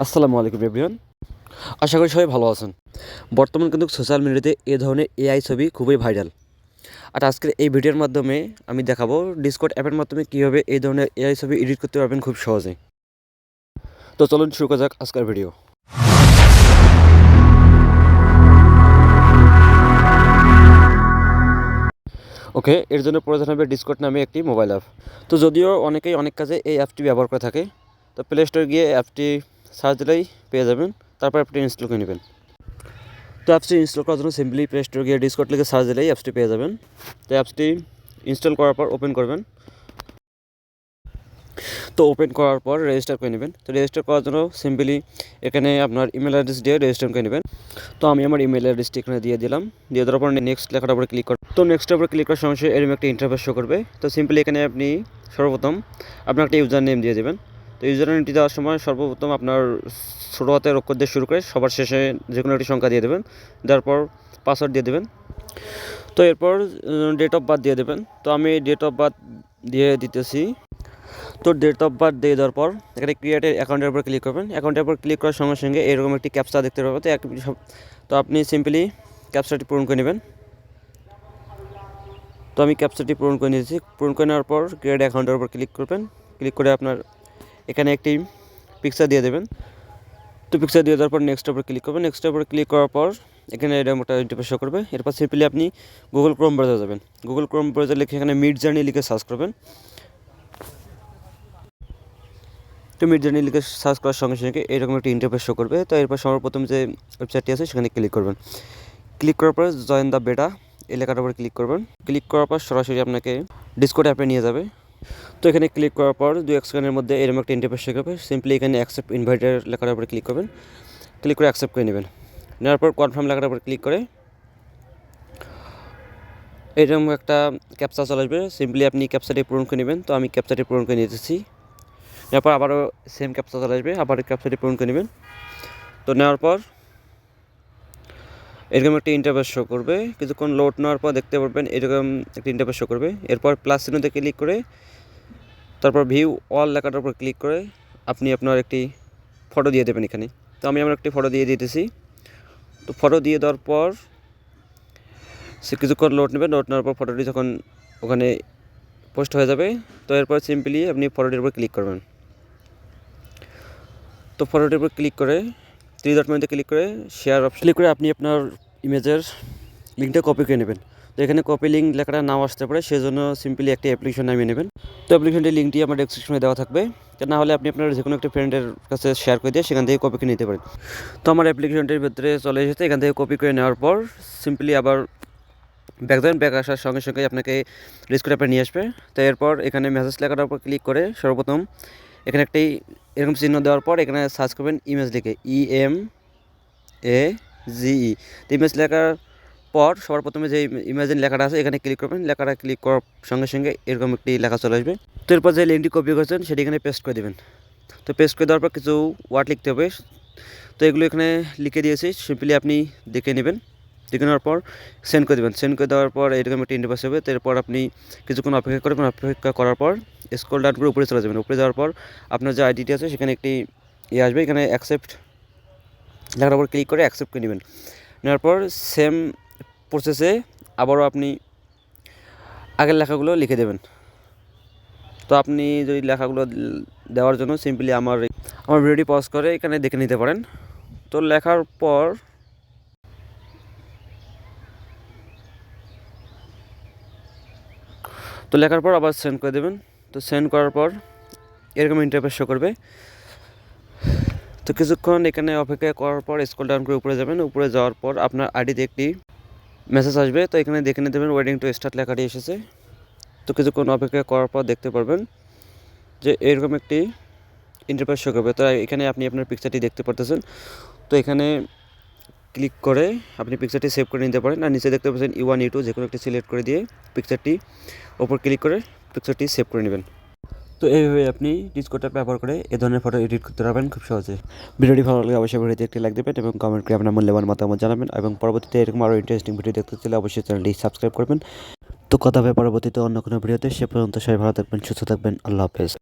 আসসালামু আলাইকুম এভরিওয়ান। আশা করি সবাই ভালো আছেন। বর্তমান কিন্তু সোশ্যাল মিডিয়াতে এ ধরনের এআই ছবি খুবই ভাইরাল। আর আজকের এই ভিডিওর মাধ্যমে আমি দেখাবো ডিসকর্ড অ্যাপের মাধ্যমে কীভাবে এই ধরনের এআই ছবি এডিট করতে পারবেন খুব সহজে। তো চলুন শুরু করা যাক আজকের ভিডিও। ওকে, এর জন্য প্রয়োজন হবে ডিসকর্ড নামে একটি মোবাইল অ্যাপ। তো যদিও অনেকেই অনেক কাজে এই অ্যাপটি ব্যবহার করে থাকে, তো প্লে স্টোরে গিয়ে অ্যাপটি সার্চ দিলেই পেয়ে যাবেন, তারপর অ্যাপটি ইনস্টল করে নেবেন। তো অ্যাপসটি ইনস্টল করার জন্য সিম্পলি প্লে স্টোরে গিয়ে ডিসকর্ড লিখে সার্চ দিলেই অ্যাপসটি পেয়ে যাবেন। তো অ্যাপসটি ইনস্টল করার পর ওপেন করবেন। তো ওপেন করার পর রেজিস্টার করে নেবেন। তো রেজিস্টার করার জন্য সিম্পলি এখানে আপনার ইমেল অ্যাড্রেস দিয়ে রেজিস্টার করে নেবেন। তো আমি আমার ইমেল অ্যাড্রেসটি এখানে দিয়ে দিলাম। দিয়ে দেওয়ার পর নেক্সট লেখাটার উপরে ক্লিক করবেন। তো নেক্সটের উপরে ক্লিক করার সময় এরকম একটা ইন্টারফেস শো করবে। তো সিম্পলি এখানে আপনি সর্বপ্রথম আপনার একটা ইউজার নেম দিয়ে দেবেন। তো ইউজার নেমটি দেওয়ার সময় সর্বপ্রথম আপনার ছোটো হাতের অক্ষর দিয়ে শুরু করে সবার শেষে যে কোনো একটি সংখ্যা দিয়ে দেবেন। দেওয়ার পর পাসওয়ার্ড দিয়ে দেবেন। তো এরপর ডেট অফ বার্থ দিয়ে দেবেন। তো আমি ডেট অফ বার্থ দিয়ে দিতেছি। তো ডেট অফ বার্থ দিয়ে দেওয়ার পর এখানে ক্রিয়েটের অ্যাকাউন্টের উপর ক্লিক করবেন। অ্যাকাউন্টের উপর ক্লিক করার সঙ্গে সঙ্গে এরকম একটি ক্যাপচা দেখতে পাবেন। তো আপনি সিম্পলি ক্যাপচাটি পূরণ করে নেবেন। তো আমি ক্যাপচাটি পূরণ করে নিয়েছি। পূরণ করে নেওয়ার পর ক্রিয়েট অ্যাকাউন্টের উপর ক্লিক করবেন। ক্লিক করে আপনার এখানে একটি পিকচার দিয়ে দেবেন। তো পিকচার দিয়ে দেওয়ার পর নেক্সটের উপর ক্লিক করবেন। নেক্সটের উপর ক্লিক করার পর এখানে এরকম একটা ইন্টারফেস শো করবে। এরপর সিম্পলি আপনি গুগল ক্রোম ব্রাউজারে যাবেন। গুগল ক্রোম ব্রাউজার লিখে এখানে midjourney লিখে সার্চ করবেন। তো midjourney লিখে সার্চ করার সঙ্গে সঙ্গে এরকম একটা ইন্টারফেস শো করবে। তো এরপর সর্বপ্রথম যে ওয়েবসাইটটি আছে সেখানে ক্লিক করবেন। ক্লিক করার পর জয়েন দ্য বেটা এই লেখাটার উপর ক্লিক করবেন। ক্লিক করার পর সরাসরি আপনাকে ডিসকর্ড অ্যাপে নিয়ে যাবে। তো এখানে ক্লিক করার পর 2 সেকেন্ডের মধ্যে এরকম একটা ইন্টারফেস শো করবে। সিম্পলি এখানে অ্যাকসেপ্ট ইনভাইটের লেখাটার উপরে ক্লিক করবেন। ক্লিক করে অ্যাকসেপ্ট করে নেবেন। নেওয়ার পর কনফার্ম লেখাটার উপর ক্লিক করে এরকম একটা ক্যাপচা চলে আসবে। সিম্পলি আপনি ক্যাপচাটি পূরণ করে নেবেন। তো আমি ক্যাপচাটি পূরণ করে নিতেছি। এরপর আবারও সেম ক্যাপচা চলে আসবে, আবার ক্যাপচাটি পূরণ করে নেবেন। তো নেওয়ার পর এরকম একটা ইন্টারফেস শো করবে। কিছুক্ষণ লোড নেওয়ার পর দেখতে পারবেন এরকম একটা ইন্টারফেস শো করবে। এরপর প্লাস চিহ্নতে ক্লিক করে তারপর ভিউ অল লেখাটার উপর ক্লিক করে আপনি আপনার একটি ফটো দিয়ে দেবেন এখানে। তো আমি আমার একটি ফটো দিয়ে দিতেছি। তো ফটো দিয়ে দেওয়ার পর সে কিছুক্ষণ লোড নেবে। লোড নেওয়ার পর ফটোটি যখন ওখানে পোস্ট হয়ে যাবে, তো এরপর সিম্পলি আপনি ফটোটির উপর ক্লিক করবেন। তো ফটোটির উপর ক্লিক করে 3 ডট মেনুতে ক্লিক করে শেয়ার অপশন ক্লিক করে আপনি আপনার ইমেজের লিঙ্কটা কপি করে নেবেন। তো এখানে কপি লিঙ্ক লেখাটা নাও আসতে পারে, সেজন্য সিম্পলি একটি অ্যাপ্লিকেশন নামিয়ে নেবেন। তো অ্যাপ্লিকেশনটির লিঙ্কটি আমার ডেসক্রিপশনে দেওয়া থাকবে। না হলে আপনি আপনার যে কোনো একটা ফ্রেন্ডের কাছে শেয়ার করে দিয়ে সেখান থেকে কপি করে নিতে পারেন। তো আমার অ্যাপ্লিকেশনটির ভিতরে চলে এসেছে। এখান থেকে কপি করে নেওয়ার পর সিম্পলি আবার ব্যাক যাবেন। ব্যাক আসার সঙ্গে সঙ্গে আপনাকে ডিসকর্ড অ্যাপে নিয়ে আসবে। তো এরপর এখানে মেসেজ লেখাটার উপর ক্লিক করে সর্বপ্রথম এখানে একটি এরকম চিহ্ন দেওয়ার পর এখানে সার্চ করবেন ইমেজ লিখে EMAGE। তো ইমেজ লেখার পর সবার প্রথমে যে ইমেজিন লেখাটা আছে এখানে ক্লিক করবেন। লেখাটা ক্লিক করার সঙ্গে সঙ্গে এরকম একটি লেখা চলে আসবে। তো এরপর যে লিঙ্কটি কপি করেছেন সেটি এখানে পেস্ট করে দেবেন। তো পেস্ট করে দেওয়ার পর কিছু ওয়ার্ড লিখতে হবে। তো এগুলো এখানে লিখে দিয়েছি, সিম্পলি আপনি দেখে নেবেন। দেখে নেওয়ার পর সেন্ড করে দেবেন। সেন্ড করে দেওয়ার পর এরকম একটা ইন্টারফেস হবে। তো এরপর আপনি কিছুক্ষণ অপেক্ষা করবেন। অপেক্ষা করার পর স্ক্রল ডাউন করে উপরে চলে যাবেন। উপরে যাওয়ার পর আপনার যে আইডিটি আছে সেখানে একটি আসবে। এখানে অ্যাকসেপ্ট লেখার উপর ক্লিক করে অ্যাকসেপ্ট করে নেবেন। নেওয়ার পর সেম প্রসেসে আবারও আপনি আগের লেখাগুলো লিখে দেবেন। তো আপনি যদি লেখাগুলো দেওয়ার জন্য সিম্পলি আমার ভিডিওটি পজ করে এখানে দেখে নিতে পারেন। তো লেখার পর আবার সেন্ড করে দেবেন। তো সেন্ড করার পর এরকম ইন্টারফেস শো করবে। তো কিছুক্ষণ এখানে অপেক্ষা করার পর স্ক্রল ডাউন করে উপরে যাবেন। উপরে যাওয়ার পর আপনার আইডিতে একটি মেসেজ আসবে। তো এখানে দেখে নিতে দেবেন ওয়েটিং টু স্টার্ট লেখাটি এসেছে। তো কিছুক্ষণ অপেক্ষা করার পর দেখতে পারবেন যে এরকম একটি ইন্টারফেস শো করবে। তো এখানে আপনি আপনার পিকচারটি দেখতে পারতেছেন। তো এখানে ক্লিক করে আপনি পিকচারটি সেভ করে নিতে পারেন। আর নিচে দেখতে পাচ্ছেন E1 E2 যে কোনো একটি সিলেক্ট করে দিয়ে পিকচারটি ওপর ক্লিক করে পিকচারটি সেভ করে নেবেন। তো এইভাবে আপনি ডিসকর্ড অ্যাপ ব্যবহার করে এ ধরনের ফটো এডিট করতে পারবেন খুব সহজে। ভিডিওটি ভালো লাগলে অবশ্যই ভিডিওতে একটি লাইক দেবেন এবং কমেন্ট করে আপনার মূল্যবান মতামত জানাবেন। এবং পরবর্তীতে এরকম আরও ইন্টারেস্টিং ভিডিও দেখতে চাইলে অবশ্যই চ্যানেলটি সাবস্ক্রাইব করবেন। তো কথা হবে পরবর্তীতে অন্য কোনো ভিডিওতে। সে পর্যন্ত সবাই ভালো থাকবেন, সুস্থ থাকবেন। আল্লাহ হাফেজ।